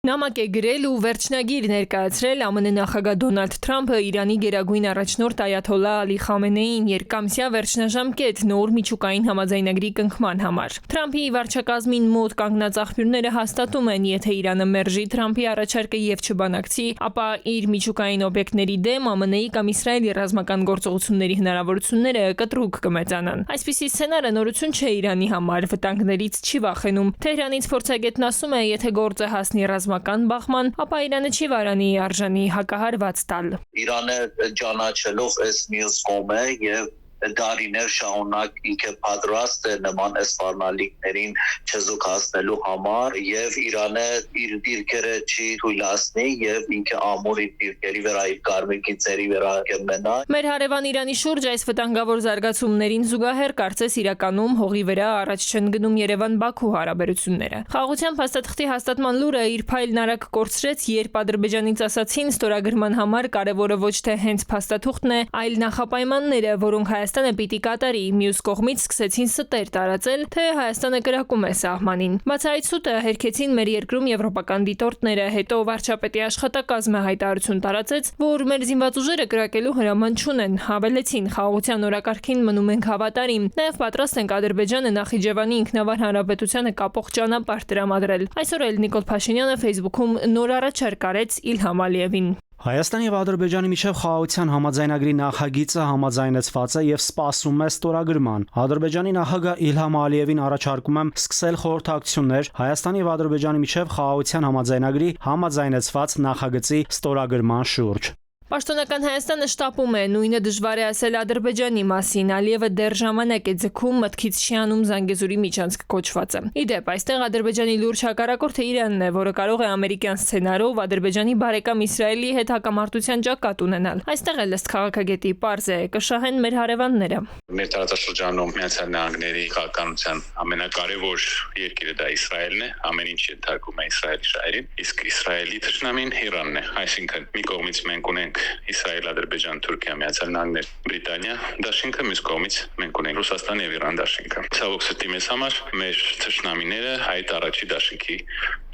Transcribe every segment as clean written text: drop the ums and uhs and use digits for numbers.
Նամակ է գրել ու վերջնագիր ներկայացրել ԱՄՆ նախագահ Դոնալդ Թրամփը Իրանի գերագույն առաջնորդ Այաթոլլահ Ալի Խամենեիին երկամսյա վերջնաժամկետ նոր միջուկային համաձայնագրի կնքման համար։ Թրամփի վարչակազմին մոտ կանգնած աղբյուրները հաստատում են, եթե Իրանը մերժի Թրամփի առաջարկը եւ չբանակցի, ապա իր միջուկային օբյեկտների դեմ ԱՄՆ-ի կամ Իսրայելի ռազմական գործողությունների հնարավորությունները կտրուկ կմեծանան։ Այսպիսի սցենարը նորություն չէ Իրանի համար, վտանգներից չի վախենում։ Թեհրանից փորձագետն ասում է, եթե գործը հասնի ռազմական բախման, ապա Իրանը չի վարանի արժանի հակահարված տալ։ Իրանը ճանաչելով այս մյուս կողմը եւ դարիներ շարունակ ինքը պատրաստ է նման սպառնալիքներին չզուկ հասնելու համար եւ Իրանը իր դիրքերը չի թույլատնի եւ ինքը ամուր իր դիրքերի վրա իր կարմիր գիծերի վրա կմնա։ Մեր հարևան Իրանի շուրջ այս վտանգավոր զարգացումներին զուգահեռ կարծես իրականում հողի վրա առաջ չեն գնում Երևան-Բաքու հարաբերությունները։ Խաղաղության փաստաթղթի հաստատման լուրը իր փայլն արագ կորցրեց, երբ Ադրբեջանից ասացին ստորագրման համար կարևորը ոչ թե հենց փաստաթուղթն է, այլ նախապայմանները, որոնք Հայաստանը պիտի կատարի, մյուս կողմից սկսեցին ստեր տարածել, թե Հայաստանը կրակում է սահմանին։ Բացահայտ սուտը հերքեցին մեր երկրում եվրոպական դիտորդները, հետո վարչապետի աշխատակազմը հայտարարություն տարածեց, որ մեր զինված ուժերը կրակելու հրաման չունեն, հավելեցին խաղաղության օրակարգին մնում ենք հավատարիմ, նաև պատրաստ ենք Ադրբեջանը Նախիջևանի ինքնավար հանրապետությանը կապող ճանապարհ տրամադրել։ Այսօր էլ Նիկոլ Փաշինյանը Facebook-ում նոր առաջարկ արեց Իլհամ Ալիևին։ Հայաստանի եւ Ադրբեջանի միջև խաղաղության համաձայնագրի նախագիծը համաձայնեցված է եւ սպասում է ստորագրման։ Ադրբեջանի նախագահ Իլհամ Ալիևին առաջարկում եմ սկսել խորհրդակցություններ Հայաստանի եւ Ադրբեջանի միջև խաղաղության համաձայնագրի համաձայնեցված նախագծի ստորագրման շուրջ։ Պաշտոնական Հայաստանը շտապում է, նույնը դժվար է ասել Ադրբեջանի մասին, Ալիևը դեռ ժամանակ է ձգում մտքից չի անում Զանգեզուրի միջանցք կոչվածը։ Իդեպ, այստեղ Ադրբեջանի լուրջ հակառակորդը Իրանն է, որը կարող է ամերիկյան սցենարով Ադրբեջանի բարեկամ Իսրայելի հետ հակամարտության ճակատ ունենալ։ Այստեղ էլ ըստ քաղաքագետի պարզ է, կշահեն մեր հարևանները։ Մեր տարածաշրջանում Միացյալ Նահանգների քաղաքականության ամենակարևոր երկիրը դա Իսրայելն է, ամեն ինչ ենթարկում է Իսրայելի շահերին, իսկ Իսրայելի թշնամին Իրանն է, այսինքն մի կողմից մենք ունենք Իսրայել, Ադրբեջան, Թուրքիա, Միացյալ Նահանգներ, Բրիտանիա դաշինքը, մյուս կողմից մենք ունենք Ռուսաստան եւ Իրան դաշինքը։ Ցավոք սրտի մեզ համար մեր թշնամիները այդ առաջի դաշինքի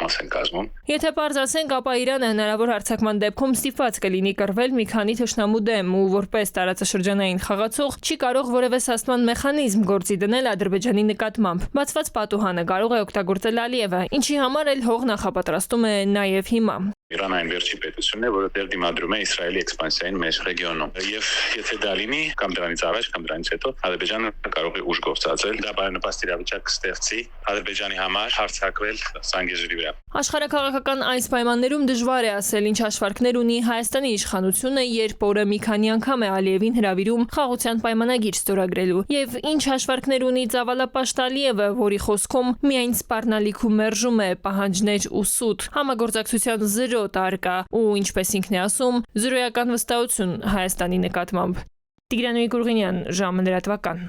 մաս են կազմում։ Եթե պարզ ասենք, ապա Իրանը հնարավոր հարձակման դեպքում ստիպված կլինի կռվել մի քանի թշնամու դեմ ու որպես տարածաշրջանային խաղացող չի կարող որևէ սաստման մեխանիզմ գործի դնել Ադրբեջանի նկատմամբ։ Բացված պատուհանը կարող է օգտագործել Ալիևը, ինչի համար էլ հող նախապատրաստում է նաև հիմա։ Իրանը այն վերջի պետությունն է, որը դեռ դիմադրում է Իսրայելի էքսպանսիային մեր ռեգիոնում։ Եվ եթե դա լինի, կամ դրանից առաջ, կամ դրանից հետո, Ադրբեջանը կարող է ուժ գործածել, դա բարենպաստ իրավիճակ կստեղծի Ադրբեջանի համար հարձակվել Զանգեզուրի վրա։ Աշխարհաքաղաքական այս պայմաններում դժվար է ասել ինչ հաշվարկներ ունի Հայաստանի իշխանությունը, երբ օրը մի քանի անգամ է Ալիևին հրավիրում խաղաղության պայմանագիր ստորագրելու, եւ ինչ հաշվարկներ ունի Ծավալապաշտ Ալիևը, որի խոսքում միայն սպառնալիք ու մերժում է պահանջներ ու սուտ, համագործակցության զրո տարկա ու ինչպես ինքն է ասում, զրոյական վստահություն Հայաստանի նկատմամբ։ Տիգրան Գուրգենյան, ժամը լրատվական։